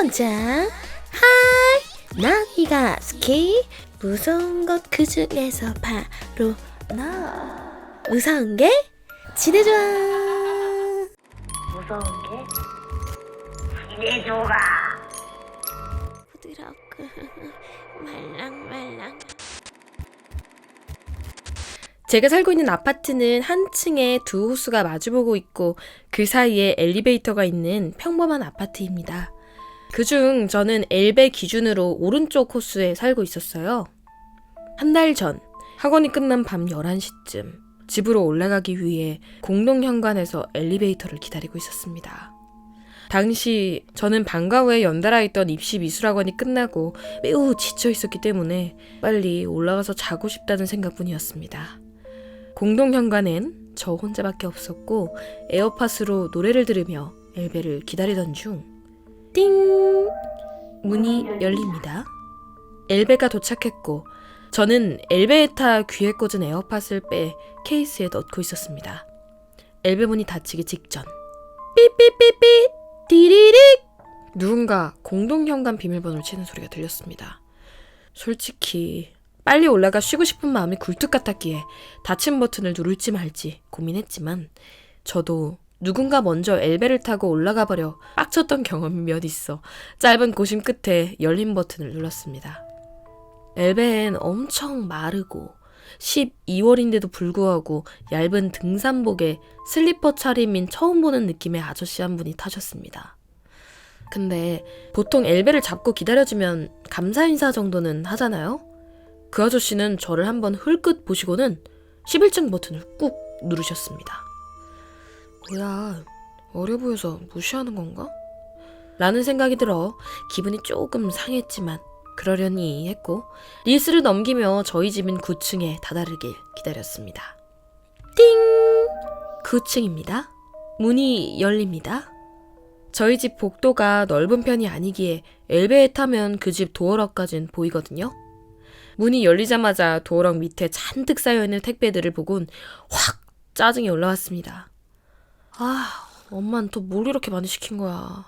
건장. 하이, 나비가 스키. 무서운 것 그 중에서 바로 너. 무서운 게 지내줘라. 무서운 게 지내줘가. 부드럽고 말랑말랑. 제가 살고 있는 아파트는 한 층에 두 호수가 마주보고 있고 그 사이에 엘리베이터가 있는 평범한 아파트입니다. 그중 저는 엘베 기준으로 오른쪽 호수에 살고 있었어요. 한 달 전 학원이 끝난 밤 11시쯤 집으로 올라가기 위해 공동현관에서 엘리베이터를 기다리고 있었습니다. 당시 저는 방과 후에 연달아 있던 입시 미술학원이 끝나고 매우 지쳐 있었기 때문에 빨리 올라가서 자고 싶다는 생각뿐이었습니다. 공동현관엔 저 혼자밖에 없었고 에어팟으로 노래를 들으며 엘베를 기다리던 중 띵! 문이 열립니다. 엘베가 도착했고 저는 엘베에 타 귀에 꽂은 에어팟을 빼 케이스에 넣고 있었습니다. 엘베 문이 닫히기 직전 삐삐삐삐 디리릭 누군가 공동현관 비밀번호를 치는 소리가 들렸습니다. 솔직히 빨리 올라가 쉬고 싶은 마음이 굴뚝 같았기에 닫힌 버튼을 누를지 말지 고민했지만 저도 누군가 먼저 엘베를 타고 올라가 버려 빡쳤던 경험이 몇 있어 짧은 고심 끝에 열린 버튼을 눌렀습니다. 엘베엔 엄청 마르고 12월인데도 불구하고 얇은 등산복에 슬리퍼 차림인 처음 보는 느낌의 아저씨 한 분이 타셨습니다. 근데 보통 엘베를 잡고 기다려주면 감사 인사 정도는 하잖아요? 그 아저씨는 저를 한번 흘끗 보시고는 11층 버튼을 꾹 누르셨습니다. 뭐야, 어려 보여서 무시하는 건가? 라는 생각이 들어 기분이 조금 상했지만 그러려니 했고 리스를 넘기며 저희 집인 9층에 다다르길 기다렸습니다. 띵! 9층입니다. 문이 열립니다. 저희 집 복도가 넓은 편이 아니기에 엘베에 타면 그 집 도어락까진 보이거든요. 문이 열리자마자 도어락 밑에 잔뜩 쌓여있는 택배들을 보곤 확 짜증이 올라왔습니다. 아, 엄마는 또 뭘 이렇게 많이 시킨 거야.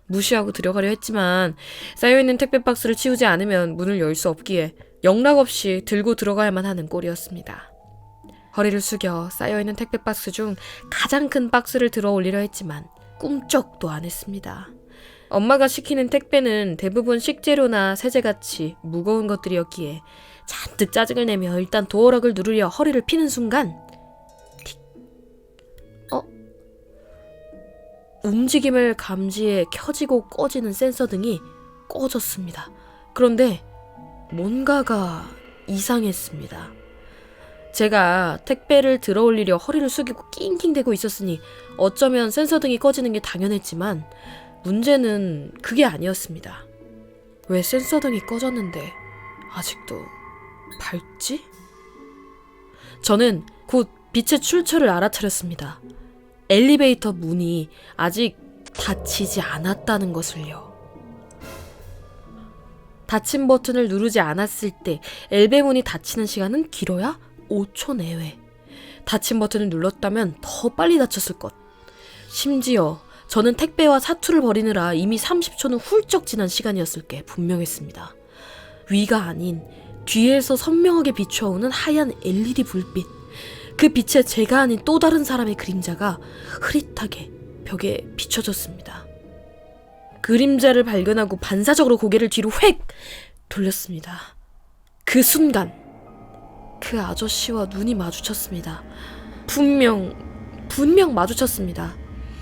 무시하고 들어가려 했지만 쌓여있는 택배 박스를 치우지 않으면 문을 열 수 없기에 영락없이 들고 들어가야만 하는 꼴이었습니다. 허리를 숙여 쌓여있는 택배 박스 중 가장 큰 박스를 들어 올리려 했지만 꿈쩍도 안 했습니다. 엄마가 시키는 택배는 대부분 식재료나 세제같이 무거운 것들이었기에 잔뜩 짜증을 내며 일단 도어락을 누르려 허리를 피는 순간 틱! 움직임을 감지해 켜지고 꺼지는 센서등이 꺼졌습니다. 그런데 뭔가가 이상했습니다. 제가 택배를 들어 올리려 허리를 숙이고 낑낑대고 있었으니 어쩌면 센서등이 꺼지는 게 당연했지만 문제는 그게 아니었습니다. 왜 센서등이 꺼졌는데 아직도 밝지? 저는 곧 빛의 출처를 알아차렸습니다. 엘리베이터 문이 아직 닫히지 않았다는 것을요. 닫힌 버튼을 누르지 않았을 때 엘베 문이 닫히는 시간은 길어야 5초 내외. 닫힌 버튼을 눌렀다면 더 빨리 닫혔을 것. 심지어 저는 택배와 사투를 벌이느라 이미 30초는 훌쩍 지난 시간이었을 게 분명했습니다. 위가 아닌 뒤에서 선명하게 비춰오는 하얀 LED 불빛. 그 빛에 제가 아닌 또 다른 사람의 그림자가 흐릿하게 벽에 비춰졌습니다. 그림자를 발견하고 반사적으로 고개를 뒤로 획 돌렸습니다. 그 순간 그 아저씨와 눈이 마주쳤습니다. 분명 마주쳤습니다.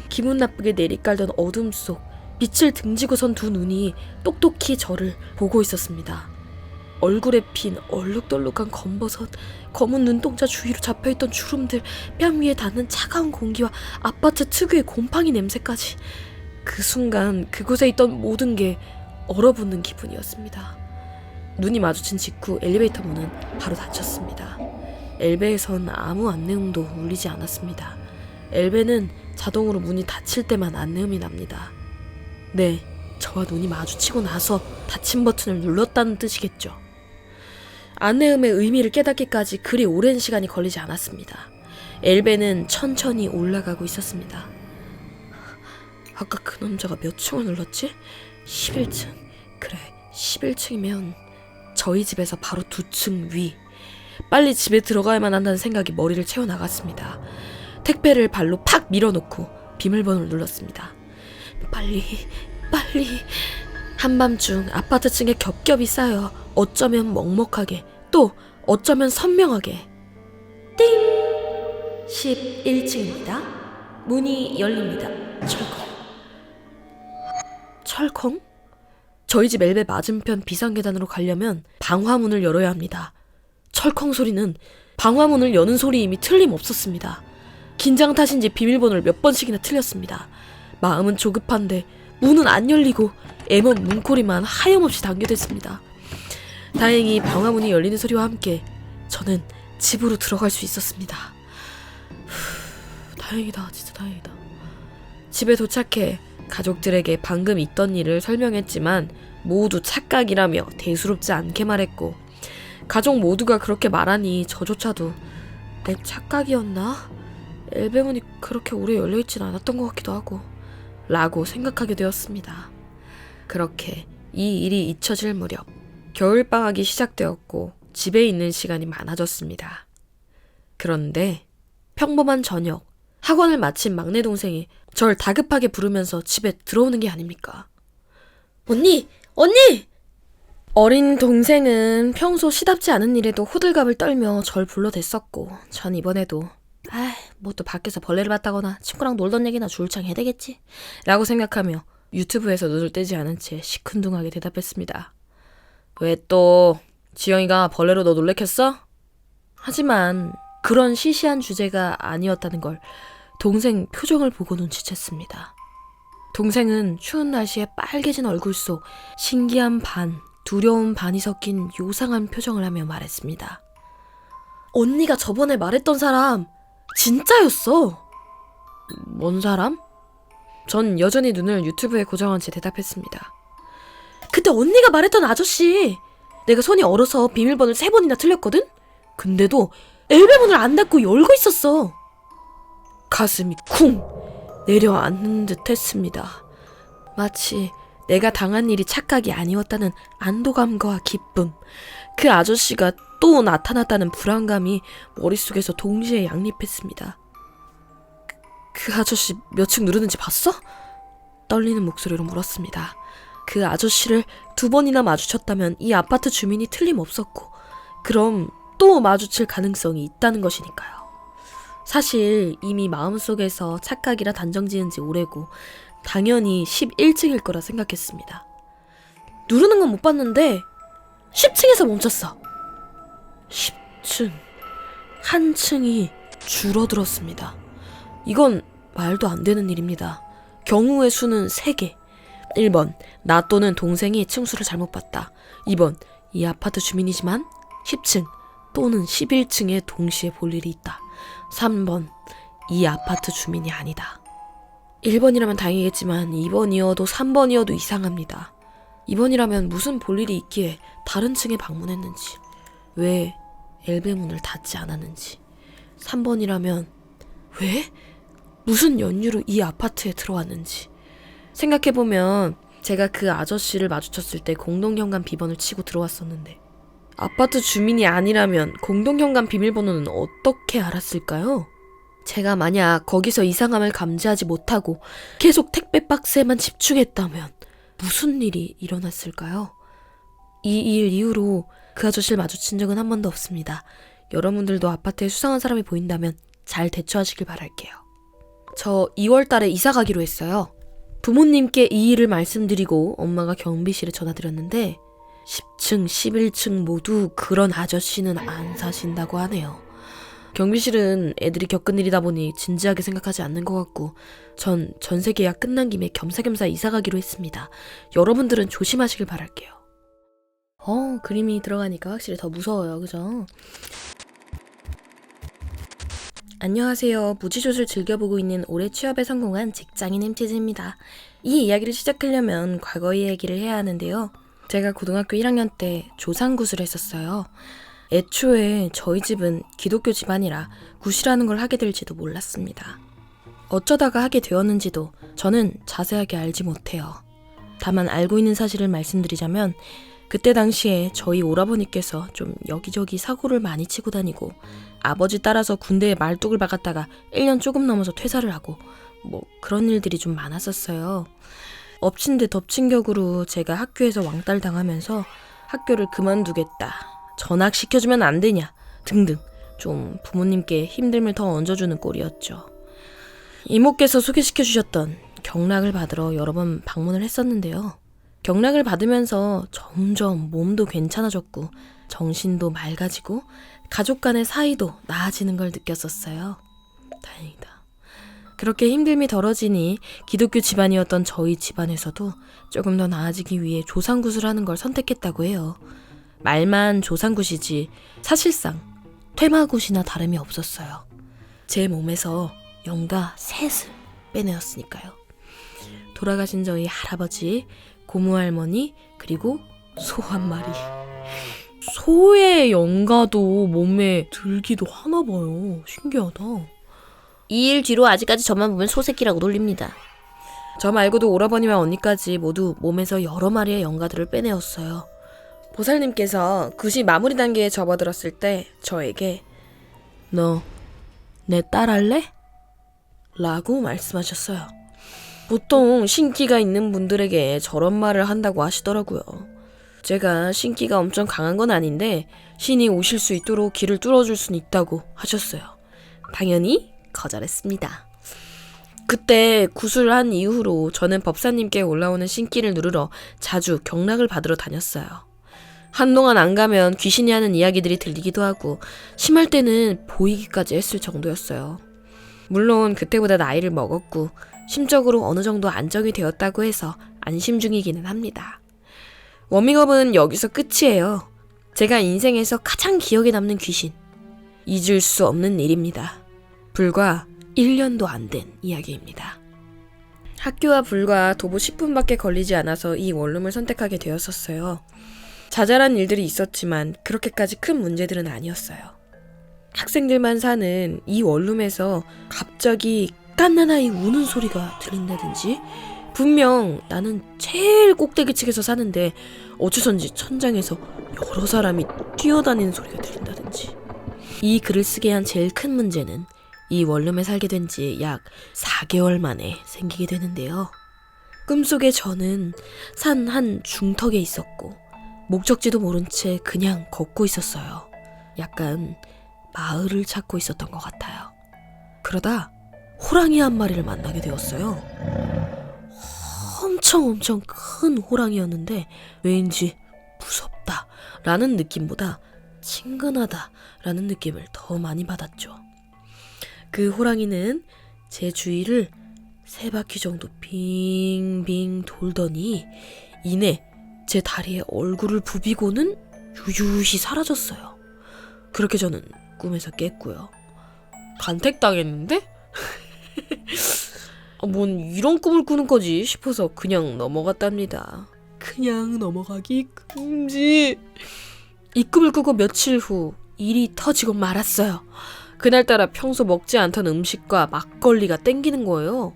기분 나쁘게 내리깔던 어둠 속 빛을 등지고 선 두 눈이 똑똑히 저를 보고 있었습니다. 얼굴에 핀 얼룩덜룩한 검버섯, 검은 눈동자 주위로 잡혀있던 주름들, 뺨 위에 닿는 차가운 공기와 아파트 특유의 곰팡이 냄새까지 그 순간 그곳에 있던 모든 게 얼어붙는 기분이었습니다. 눈이 마주친 직후 엘리베이터 문은 바로 닫혔습니다. 엘베에선 아무 안내음도 울리지 않았습니다. 엘베는 자동으로 문이 닫힐 때만 안내음이 납니다. 네, 저와 눈이 마주치고 나서 닫힌 버튼을 눌렀다는 뜻이겠죠. 안내음의 의미를 깨닫기까지 그리 오랜 시간이 걸리지 않았습니다. 엘베는 천천히 올라가고 있었습니다. 아까 그 남자가 몇 층을 눌렀지? 11층. 그래, 11층이면 저희 집에서 바로 2층 위. 빨리 집에 들어가야만 한다는 생각이 머리를 채워나갔습니다. 택배를 발로 팍 밀어놓고 비밀번호를 눌렀습니다. 빨리. 한밤중 아파트 층에 겹겹이 쌓여 어쩌면 먹먹하게, 또 어쩌면 선명하게. 띵! 11층입니다. 문이 열립니다. 철컹? 저희 집 엘베 맞은편 비상계단으로 가려면 방화문을 열어야 합니다. 철컹 소리는 방화문을 여는 소리임이 틀림없었습니다. 긴장 탓인지 비밀번호를 몇 번씩이나 틀렸습니다. 마음은 조급한데 문은 안 열리고 애먼 문고리만 하염없이 당겨댔습니다. 다행히 방화문이 열리는 소리와 함께 저는 집으로 들어갈 수 있었습니다. 다행이다, 진짜 다행이다. 집에 도착해 가족들에게 방금 있던 일을 설명했지만 모두 착각이라며 대수롭지 않게 말했고, 가족 모두가 그렇게 말하니 저조차도 내 착각이었나? 엘베문이 그렇게 오래 열려있진 않았던 것 같기도 하고 라고 생각하게 되었습니다. 그렇게 이 일이 잊혀질 무렵 겨울방학이 시작되었고 집에 있는 시간이 많아졌습니다. 그런데 평범한 저녁, 학원을 마친 막내 동생이 절 다급하게 부르면서 집에 들어오는 게 아닙니까? 언니! 어린 동생은 평소 시답지 않은 일에도 호들갑을 떨며 절 불러댔었고, 전 이번에도 뭐 또 밖에서 벌레를 봤다거나 친구랑 놀던 얘기나 주울창 해대겠지 라고 생각하며 유튜브에서 눈을 떼지 않은 채 시큰둥하게 대답했습니다. 왜 또 지영이가 벌레로 너 놀래켰어? 하지만 그런 시시한 주제가 아니었다는 걸 동생 표정을 보고 눈치챘습니다. 동생은 추운 날씨에 빨개진 얼굴 속 신기한 반, 두려운 반이 섞인 요상한 표정을 하며 말했습니다. 언니가 저번에 말했던 사람 진짜였어. 뭔 사람? 전 여전히 눈을 유튜브에 고정한 채 대답했습니다. 그때 언니가 말했던 아저씨. 내가 손이 얼어서 비밀번호를 3번이나 틀렸거든? 근데도 엘베문을 안 닫고 열고 있었어. 가슴이 쿵 내려앉는 듯 했습니다. 마치 내가 당한 일이 착각이 아니었다는 안도감과 기쁨, 그 아저씨가 또 나타났다는 불안감이 머릿속에서 동시에 양립했습니다. 그 아저씨 몇 층 누르는지 봤어? 떨리는 목소리로 물었습니다. 그 아저씨를 2번이나 마주쳤다면 이 아파트 주민이 틀림없었고, 그럼 또 마주칠 가능성이 있다는 것이니까요. 사실 이미 마음속에서 착각이라 단정지은 지 오래고 당연히 11층일 거라 생각했습니다. 누르는 건 못 봤는데 10층에서 멈췄어. 10층. 한 층이 줄어들었습니다. 이건 말도 안 되는 일입니다. 경우의 수는 3개. 1번, 나 또는 동생이 층수를 잘못 봤다. 2번, 이 아파트 주민이지만 10층 또는 11층에 동시에 볼 일이 있다. 3번, 이 아파트 주민이 아니다. 1번이라면 다행이겠지만 2번이어도 3번이어도 이상합니다. 2번이라면 무슨 볼 일이 있기에 다른 층에 방문했는지, 왜 엘베문을 닫지 않았는지, 3번이라면 왜? 무슨 연유로 이 아파트에 들어왔는지. 생각해보면 제가 그 아저씨를 마주쳤을 때 공동현관 비번을 치고 들어왔었는데, 아파트 주민이 아니라면 공동현관 비밀번호는 어떻게 알았을까요? 제가 만약 거기서 이상함을 감지하지 못하고 계속 택배 박스에만 집중했다면 무슨 일이 일어났을까요? 이 일 이후로 그 아저씨를 마주친 적은 한 번도 없습니다. 여러분들도 아파트에 수상한 사람이 보인다면 잘 대처하시길 바랄게요. 저 2월 달에 이사 가기로 했어요. 부모님께 이 일을 말씀드리고 엄마가 경비실에 전화드렸는데 10층, 11층 모두 그런 아저씨는 안 사신다고 하네요. 경비실은 애들이 겪은 일이다 보니 진지하게 생각하지 않는 것 같고, 전 전세 계약 끝난 김에 겸사겸사 이사 가기로 했습니다. 여러분들은 조심하시길 바랄게요. 그림이 들어가니까 확실히 더 무서워요, 그죠? 안녕하세요. 무지조를 즐겨보고 있는 올해 취업에 성공한 직장인 햄치즈입니다. 이 이야기를 시작하려면 과거 이야기를 해야 하는데요. 제가 고등학교 1학년 때 조상굿을 했었어요. 애초에 저희 집은 기독교 집안이라 굿이라는 걸 하게 될지도 몰랐습니다. 어쩌다가 하게 되었는지도 저는 자세하게 알지 못해요. 다만 알고 있는 사실을 말씀드리자면 그때 당시에 저희 오라버니께서 좀 여기저기 사고를 많이 치고 다니고 아버지 따라서 군대에 말뚝을 박았다가 1년 조금 넘어서 퇴사를 하고 뭐 그런 일들이 좀 많았었어요. 엎친 데 덮친 격으로 제가 학교에서 왕따를 당하면서 학교를 그만두겠다, 전학시켜주면 안 되냐 등등 좀 부모님께 힘듦을 더 얹어주는 꼴이었죠. 이모께서 소개시켜주셨던 경락을 받으러 여러 번 방문을 했었는데요. 경락을 받으면서 점점 몸도 괜찮아졌고 정신도 맑아지고 가족 간의 사이도 나아지는 걸 느꼈었어요. 다행이다. 그렇게 힘듦이 덜어지니 기독교 집안이었던 저희 집안에서도 조금 더 나아지기 위해 조상굿을 하는 걸 선택했다고 해요. 말만 조상굿이지 사실상 퇴마굿이나 다름이 없었어요. 제 몸에서 영가 셋을 빼내었으니까요. 돌아가신 저희 할아버지, 고모할머니, 그리고 소 한 마리. 소의 영가도 몸에 들기도 하나 봐요. 신기하다. 이 일 뒤로 아직까지 저만 보면 소새끼라고 놀립니다. 저 말고도 오라버니와 언니까지 모두 몸에서 여러 마리의 영가들을 빼내었어요. 보살님께서 굿이 마무리 단계에 접어들었을 때 저에게 너 내 딸 할래? 라고 말씀하셨어요. 보통 신기가 있는 분들에게 저런 말을 한다고 하시더라고요. 제가 신기가 엄청 강한 건 아닌데 신이 오실 수 있도록 길을 뚫어줄 수는 있다고 하셨어요. 당연히 거절했습니다. 그때 굿을 한 이후로 저는 법사님께 올라오는 신기를 누르러 자주 경락을 받으러 다녔어요. 한동안 안 가면 귀신이 하는 이야기들이 들리기도 하고 심할 때는 보이기까지 했을 정도였어요. 물론 그때보다 나이를 먹었고 심적으로 어느 정도 안정이 되었다고 해서 안심 중이기는 합니다. 워밍업은 여기서 끝이에요. 제가 인생에서 가장 기억에 남는 귀신. 잊을 수 없는 일입니다. 불과 1년도 안 된 이야기입니다. 학교와 불과 도보 10분밖에 걸리지 않아서 이 원룸을 선택하게 되었었어요. 자잘한 일들이 있었지만 그렇게까지 큰 문제들은 아니었어요. 학생들만 사는 이 원룸에서 갑자기 갓난아이 우는 소리가 들린다든지 분명 나는 제일 꼭대기 층에서 사는데 어째선지 천장에서 여러 사람이 뛰어다니는 소리가 들린다든지. 이 글을 쓰게 한 제일 큰 문제는 이 원룸에 살게 된 지 약 4개월 만에 생기게 되는데요. 꿈속에 저는 산 한 중턱에 있었고 목적지도 모른 채 그냥 걷고 있었어요. 약간 마을을 찾고 있었던 것 같아요. 그러다 호랑이 한 마리를 만나게 되었어요. 엄청 큰 호랑이였는데 왠지 무섭다라는 느낌보다 친근하다라는 느낌을 더 많이 받았죠. 그 호랑이는 제 주위를 3바퀴 정도 빙빙 돌더니 이내 제 다리에 얼굴을 부비고는 유유히 사라졌어요. 그렇게 저는 꿈에서 깼고요. 간택당했는데? 뭔 이런 꿈을 꾸는 거지 싶어서 그냥 넘어갔답니다. 그냥 넘어가기 금지. 이 꿈을 꾸고 며칠 후 일이 터지고 말았어요. 그날따라 평소 먹지 않던 음식과 막걸리가 땡기는 거예요.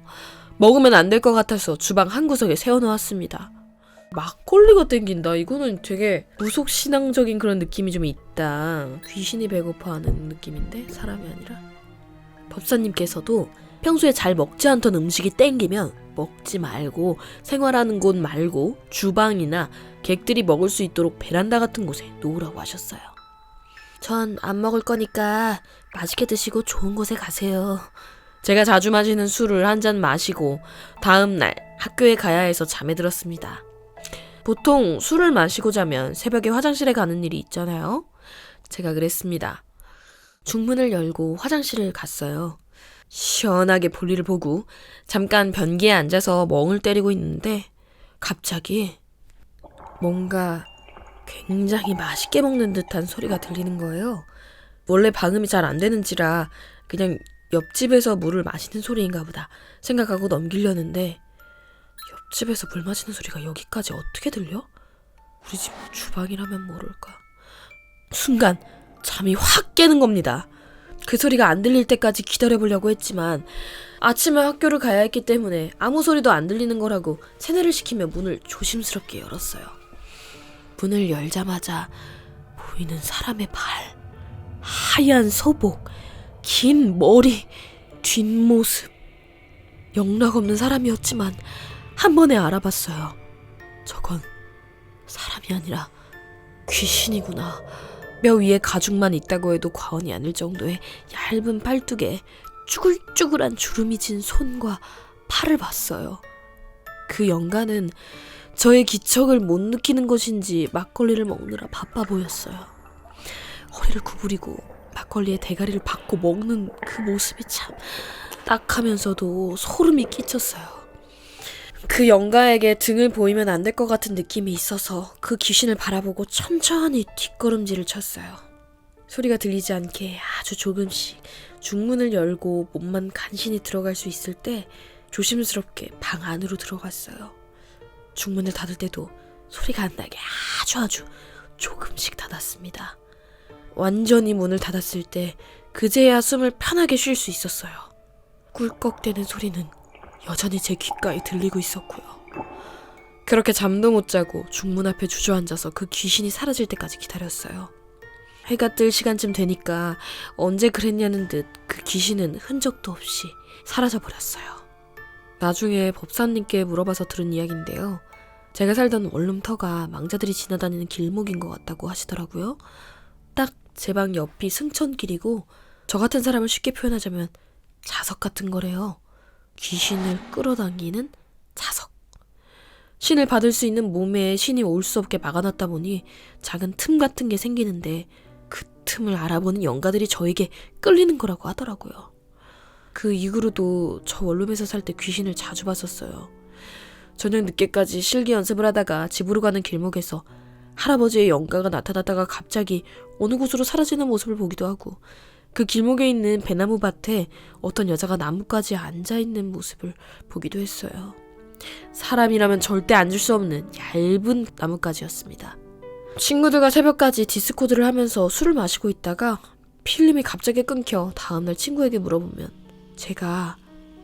먹으면 안 될 것 같아서 주방 한 구석에 세워놓았습니다. 막걸리가 땡긴다. 이거는 되게 무속신앙적인 그런 느낌이 좀 있다. 귀신이 배고파하는 느낌인데 사람이 아니라. 법사님께서도 평소에 잘 먹지 않던 음식이 땡기면 먹지 말고 생활하는 곳 말고 주방이나 객들이 먹을 수 있도록 베란다 같은 곳에 놓으라고 하셨어요. 전 안 먹을 거니까 맛있게 드시고 좋은 곳에 가세요. 제가 자주 마시는 술을 한 잔 마시고 다음 날 학교에 가야 해서 잠에 들었습니다. 보통 술을 마시고 자면 새벽에 화장실에 가는 일이 있잖아요. 제가 그랬습니다. 중문을 열고 화장실을 갔어요. 시원하게 볼일을 보고 잠깐 변기에 앉아서 멍을 때리고 있는데 갑자기 뭔가 굉장히 맛있게 먹는 듯한 소리가 들리는 거예요. 원래 방음이 잘 안 되는지라 그냥 옆집에서 물을 마시는 소리인가 보다 생각하고 넘기려는데 옆집에서 물 마시는 소리가 여기까지 어떻게 들려? 우리 집 주방이라면 모를까. 순간 잠이 확 깨는 겁니다. 그 소리가 안 들릴 때까지 기다려보려고 했지만 아침에 학교를 가야 했기 때문에 아무 소리도 안 들리는 거라고 세뇌를 시키며 문을 조심스럽게 열었어요. 문을 열자마자 보이는 사람의 발, 하얀 소복, 긴 머리, 뒷모습. 영락없는 사람이었지만 한 번에 알아봤어요. 저건 사람이 아니라 귀신이구나. 뼈 위에 가죽만 있다고 해도 과언이 아닐 정도의 얇은 팔뚝에 쭈글쭈글한 주름이 진 손과 팔을 봤어요. 그 영가는 저의 기척을 못 느끼는 것인지 막걸리를 먹느라 바빠 보였어요. 허리를 구부리고 막걸리에 대가리를 받고 먹는 그 모습이 참 딱하면서도 소름이 끼쳤어요. 그 영가에게 등을 보이면 안 될 것 같은 느낌이 있어서 그 귀신을 바라보고 천천히 뒷걸음질을 쳤어요. 소리가 들리지 않게 아주 조금씩 중문을 열고 몸만 간신히 들어갈 수 있을 때 조심스럽게 방 안으로 들어갔어요. 중문을 닫을 때도 소리가 안 나게 아주 조금씩 닫았습니다. 완전히 문을 닫았을 때 그제야 숨을 편하게 쉴 수 있었어요. 꿀꺽대는 소리는 여전히 제 귓가에 들리고 있었고요. 그렇게 잠도 못 자고 중문 앞에 주저앉아서 그 귀신이 사라질 때까지 기다렸어요. 해가 뜰 시간쯤 되니까 언제 그랬냐는 듯 그 귀신은 흔적도 없이 사라져버렸어요. 나중에 법사님께 물어봐서 들은 이야기인데요. 제가 살던 원룸터가 망자들이 지나다니는 길목인 것 같다고 하시더라고요. 딱 제 방 옆이 승천길이고 저 같은 사람을 쉽게 표현하자면 자석 같은 거래요. 귀신을 끌어당기는 자석. 신을 받을 수 있는 몸에 신이 올 수 없게 막아놨다 보니 작은 틈 같은 게 생기는데 그 틈을 알아보는 영가들이 저에게 끌리는 거라고 하더라고요. 그 이후로도 저 원룸에서 살 때 귀신을 자주 봤었어요. 저녁 늦게까지 실기 연습을 하다가 집으로 가는 길목에서 할아버지의 영가가 나타났다가 갑자기 어느 곳으로 사라지는 모습을 보기도 하고 그 길목에 있는 배나무 밭에 어떤 여자가 나뭇가지에 앉아있는 모습을 보기도 했어요. 사람이라면 절대 앉을 수 없는 얇은 나뭇가지였습니다. 친구들과 새벽까지 디스코드를 하면서 술을 마시고 있다가 필름이 갑자기 끊겨 다음날 친구에게 물어보면 제가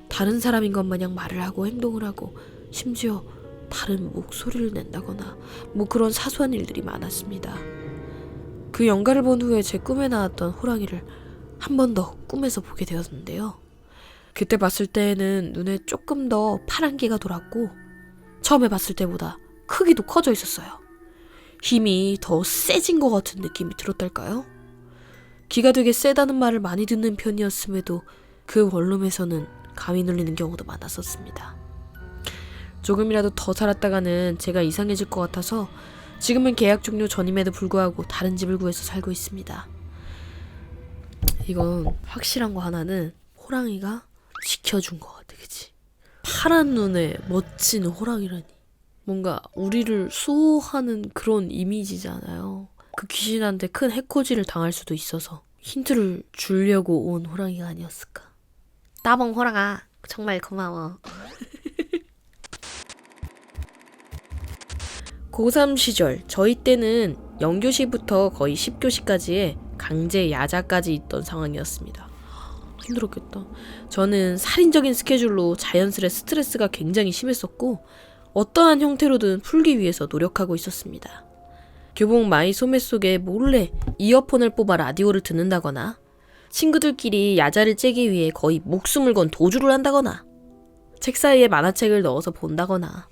다른 사람인 것 마냥 말을 하고 행동을 하고 심지어 다른 목소리를 낸다거나 뭐 그런 사소한 일들이 많았습니다. 그 영가를 본 후에 제 꿈에 나왔던 호랑이를 한 번 더 꿈에서 보게 되었는데요. 그때 봤을 때에는 눈에 조금 더 파란기가 돌았고 처음에 봤을 때보다 크기도 커져 있었어요. 힘이 더 세진 것 같은 느낌이 들었달까요? 기가 되게 세다는 말을 많이 듣는 편이었음에도 그 원룸에서는 감이 눌리는 경우도 많았었습니다. 조금이라도 더 살았다가는 제가 이상해질 것 같아서 지금은 계약 종료 전임에도 불구하고 다른 집을 구해서 살고 있습니다. 이건 확실한 거 하나는 호랑이가 지켜준 것 같아, 그치? 파란 눈에 멋진 호랑이라니. 뭔가 우리를 수호하는 그런 이미지잖아요. 그 귀신한테 큰 해코지를 당할 수도 있어서 힌트를 주려고 온 호랑이가 아니었을까. 따봉 호랑아 정말 고마워. 고3 시절 저희 때는 0교시부터 거의 10교시까지의 강제 야자까지 있던 상황이었습니다. 힘들었겠다. 저는 살인적인 스케줄로 자연스레 스트레스가 굉장히 심했었고 어떠한 형태로든 풀기 위해서 노력하고 있었습니다. 교복 마이 소매 속에 몰래 이어폰을 뽑아 라디오를 듣는다거나 친구들끼리 야자를 째기 위해 거의 목숨을 건 도주를 한다거나 책 사이에 만화책을 넣어서 본다거나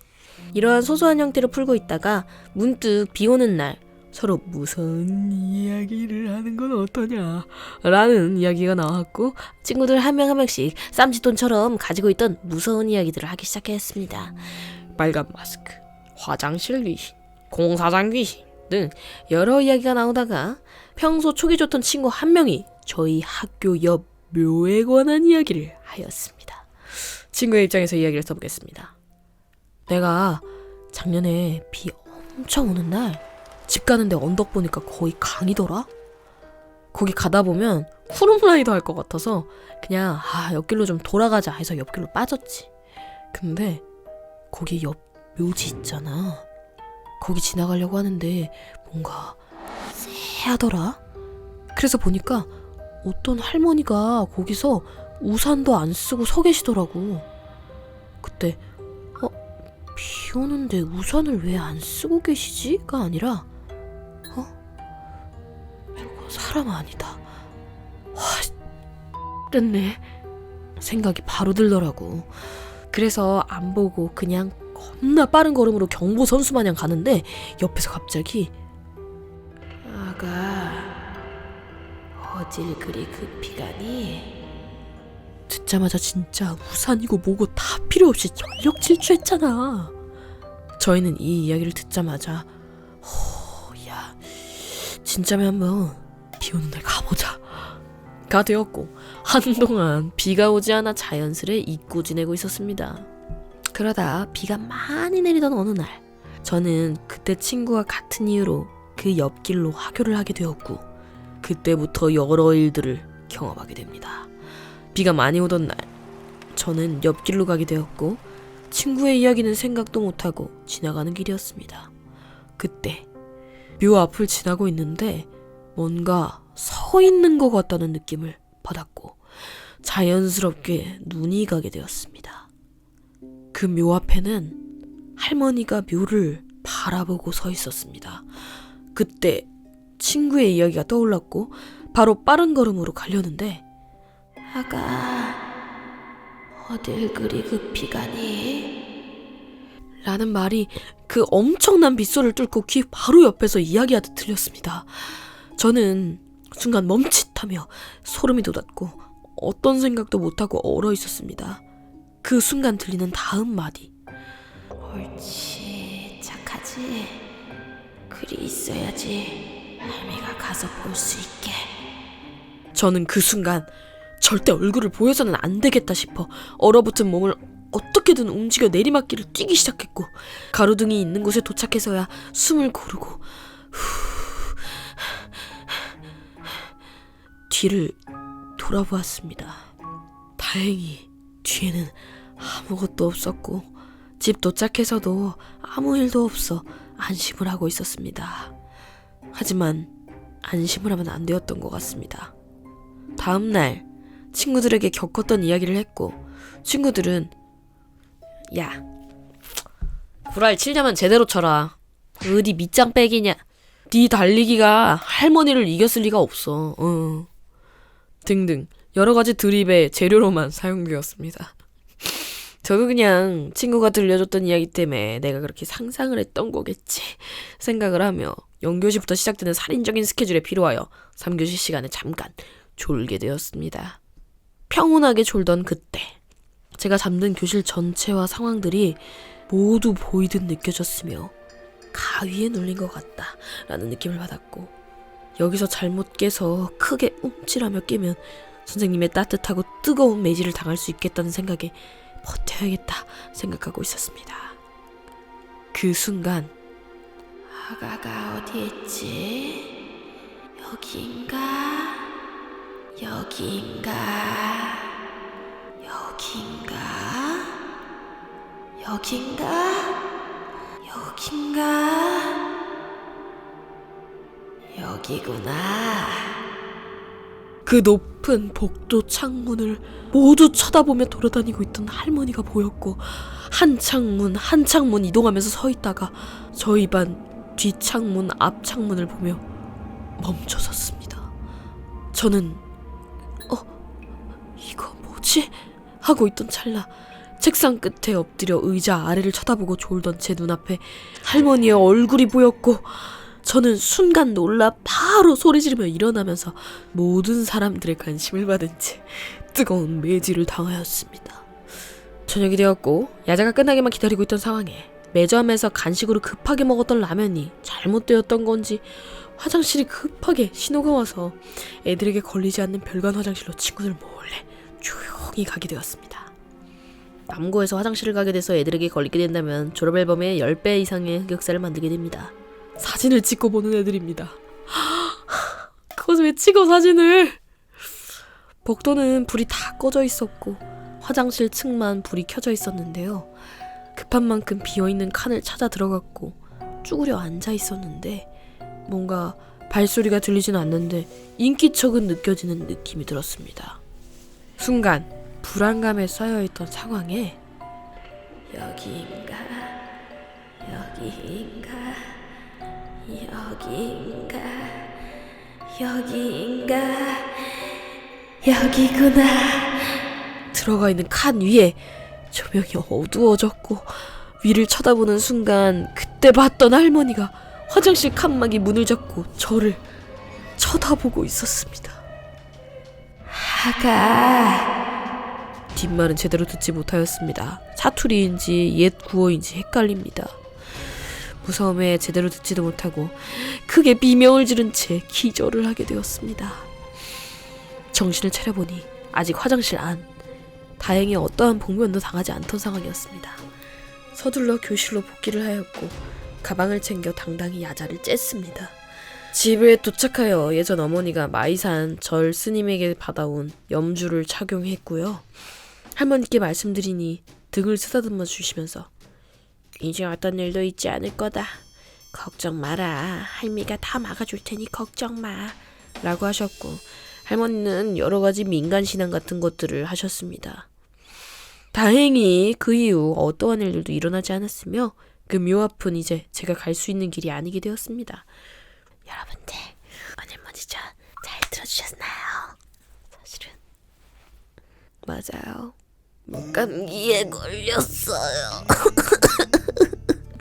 이러한 소소한 형태로 풀고 있다가 문득 비 오는 날 서로 무서운 이야기를 하는 건 어떠냐 라는 이야기가 나왔고 친구들 한 명 한 명씩 쌈짓돈처럼 가지고 있던 무서운 이야기들을 하기 시작했습니다. 빨간 마스크, 화장실 귀신, 공사장 귀신 등 여러 이야기가 나오다가 평소 촉이 좋던 친구 한 명이 저희 학교 옆 묘에 관한 이야기를 하였습니다. 친구의 입장에서 이야기를 써보겠습니다. 내가 작년에 비 엄청 오는 날 집 가는데 언덕 보니까 거의 강이더라? 거기 가다 보면 후룸라이더 할 것 같아서 그냥 옆길로 좀 돌아가자 해서 옆길로 빠졌지. 근데 거기 옆 묘지 있잖아. 거기 지나가려고 하는데 뭔가 쎄하더라. 그래서 보니까 어떤 할머니가 거기서 우산도 안 쓰고 서 계시더라고. 그때 비 오는데 우산을 왜 안 쓰고 계시지?가 아니라 저거 사람 아니다. 됐네 생각이 바로 들더라고. 그래서 안 보고 그냥 겁나 빠른 걸음으로 경보 선수 마냥 가는데 옆에서 갑자기 아가 어딜 그리 급히 가니? 듣자마자 진짜 우산이고 뭐고 다 필요 없이 전력 질주했잖아. 저희는 이 이야기를 듣자마자 야 진짜면 한번 비 오는 날 가보자 가 되었고 한동안 비가 오지 않아 자연스레 잊고 지내고 있었습니다. 그러다 비가 많이 내리던 어느 날 저는 그때 친구와 같은 이유로 그 옆길로 하교를 하게 되었고 그때부터 여러 일들을 경험하게 됩니다. 비가 많이 오던 날 저는 옆길로 가게 되었고 친구의 이야기는 생각도 못하고 지나가는 길이었습니다. 그때 묘 앞을 지나고 있는데 뭔가 서 있는 것 같다는 느낌을 받았고 자연스럽게 눈이 가게 되었습니다. 그 묘 앞에는 할머니가 묘를 바라보고 서 있었습니다. 그때 친구의 이야기가 떠올랐고 바로 빠른 걸음으로 가려는데 아가 어딜 그리 급히 가니? 라는 말이 그 엄청난 빗소리를 뚫고 귀 바로 옆에서 이야기하듯 들렸습니다. 저는 순간 멈칫하며 소름이 돋았고 어떤 생각도 못하고 얼어 있었습니다. 그 순간 들리는 다음 마디 옳지 착하지 그리 있어야지 할미가 가서 볼 수 있게. 저는 그 순간 절대 얼굴을 보여서는 안 되겠다 싶어 얼어붙은 몸을 어떻게든 움직여 내리막길을 뛰기 시작했고 가로등이 있는 곳에 도착해서야 숨을 고르고 뒤를 돌아보았습니다. 다행히 뒤에는 아무것도 없었고 집 도착해서도 아무 일도 없어 안심을 하고 있었습니다. 하지만 안심을 하면 안 되었던 것 같습니다. 다음날 친구들에게 겪었던 이야기를 했고 친구들은 야 구랄 치려면 제대로 쳐라 어디 밑장 빼기냐 네 달리기가 할머니를 이겼을 리가 없어 등등 여러가지 드립의 재료로만 사용되었습니다. 저도 그냥 친구가 들려줬던 이야기 때문에 내가 그렇게 상상을 했던 거겠지 생각을 하며 0교시부터 시작되는 살인적인 스케줄에 필요하여 3교시 시간에 잠깐 졸게 되었습니다. 평온하게 졸던 그때 제가 잠든 교실 전체와 상황들이 모두 보이듯 느껴졌으며 가위에 눌린 것 같다라는 느낌을 받았고 여기서 잘못 깨서 크게 움찔하며 깨면 선생님의 따뜻하고 뜨거운 매질을 당할 수 있겠다는 생각에 버텨야겠다 생각하고 있었습니다. 그 순간 아가가 어디 있지? 여기인가? 여기인가? 여기인가? 여기인가? 여기인가? 여기구나. 그 높은 복도 창문을 모두 쳐다보며 돌아다니고 있던 할머니가 보였고 한 창문 이동하면서 서 있다가 저희 반 뒷창문 앞창문을 보며 멈춰섰습니다. 저는 이거 뭐지? 하고 있던 찰나 책상 끝에 엎드려 의자 아래를 쳐다보고 졸던 제 눈앞에 할머니의 얼굴이 보였고 저는 순간 놀라 바로 소리 지르며 일어나면서 모든 사람들의 관심을 받은 채 뜨거운 매질을 당하였습니다. 저녁이 되었고 야자가 끝나기만 기다리고 있던 상황에 매점에서 간식으로 급하게 먹었던 라면이 잘못되었던 건지 화장실이 급하게 신호가 와서 애들에게 걸리지 않는 별관 화장실로 친구들 몰래 조용히 가게 되었습니다. 남고에서 화장실을 가게 돼서 애들에게 걸리게 된다면 졸업앨범의 10배 이상의 흑역사를 만들게 됩니다. 사진을 찍고 보는 애들입니다. 그것을 왜 찍어 사진을? 복도는 불이 다 꺼져 있었고 화장실 층만 불이 켜져 있었는데요. 급한 만큼 비어있는 칸을 찾아 들어갔고 쭈그려 앉아 있었는데 뭔가 발소리가 들리진 않는데 인기척은 느껴지는 느낌이 들었습니다. 순간 불안감에 쌓여있던 상황에 여기인가 여기인가 여기인가 여기인가 여기구나. 들어가 있는 칸 위에 조명이 어두워졌고 위를 쳐다보는 순간 그때 봤던 할머니가 화장실 칸막이 문을 잡고 저를 쳐다보고 있었습니다. 하가. 뒷말은 제대로 듣지 못하였습니다. 사투리인지 옛 구어인지 헷갈립니다. 무서움에 제대로 듣지도 못하고 크게 비명을 지른 채 기절을 하게 되었습니다. 정신을 차려보니 아직 화장실 안. 다행히 어떠한 복면도 당하지 않던 상황이었습니다. 서둘러 교실로 복귀를 하였고 가방을 챙겨 당당히 야자를 쬐습니다. 집에 도착하여 예전 어머니가 마이산 절 스님에게 받아온 염주를 착용했고요. 할머니께 말씀드리니 등을 쓰다듬어 주시면서 이제 어떤 일도 있지 않을 거다. 걱정 마라. 할미가 다 막아줄 테니 걱정 마. 라고 하셨고 할머니는 여러 가지 민간신앙 같은 것들을 하셨습니다. 다행히 그 이후 어떠한 일들도 일어나지 않았으며 그 묘앞은 이제 제가 갈 수 있는 길이 아니게 되었습니다. 여러분들 오늘 뭐지죠? 잘 들어주셨나요? 사실은 맞아요. 감기에 걸렸어요.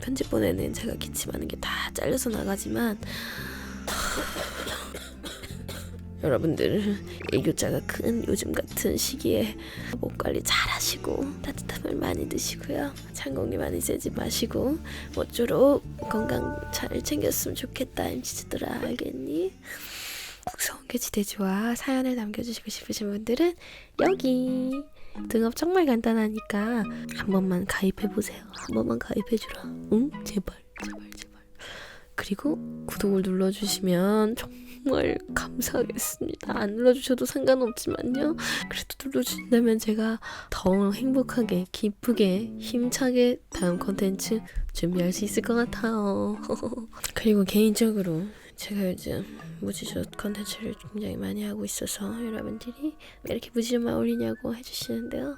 편집본에는 제가 기침하는 게 다 잘려서 나가지만 여러분들 일교차가 큰 요즘 같은 시기에 목 관리 잘 하시고 따뜻한 물 많이 드시고요. 찬 공기 많이 쐬지 마시고 모쪼록 건강 잘 챙겼으면 좋겠다. MZ들아 알겠니? 국성계지 대주와 사연을 남겨주시고 싶으신 분들은 여기 등업 정말 간단하니까 한 번만 가입해보세요. 한 번만 가입해주라. 응? 제발. 그리고 구독을 눌러주시면 정말 감사하겠습니다. 안 눌러주셔도 상관없지만요. 그래도 눌러주신다면 제가 더 행복하게, 기쁘게, 힘차게 다음 컨텐츠 준비할 수 있을 것 같아요. 그리고 개인적으로 제가 요즘 무지젓 컨텐츠를 굉장히 많이 하고 있어서 여러분들이 왜 이렇게 무지젓만 올리냐고 해주시는데요.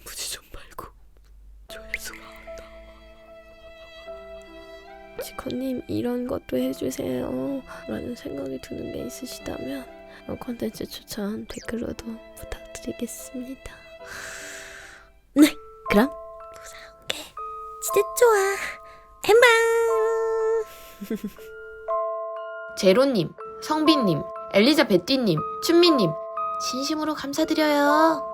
무지젓 말고 조회수가 안 나와. 지코님 이런 것도 해주세요 라는 생각이 드는 게 있으시다면 컨텐츠 추천 댓글로도 부탁드리겠습니다. 네, 그럼 무사하게 지대좋아 햄방. 제로님, 성빈님, 엘리자베띠님, 춘미님 진심으로 감사드려요.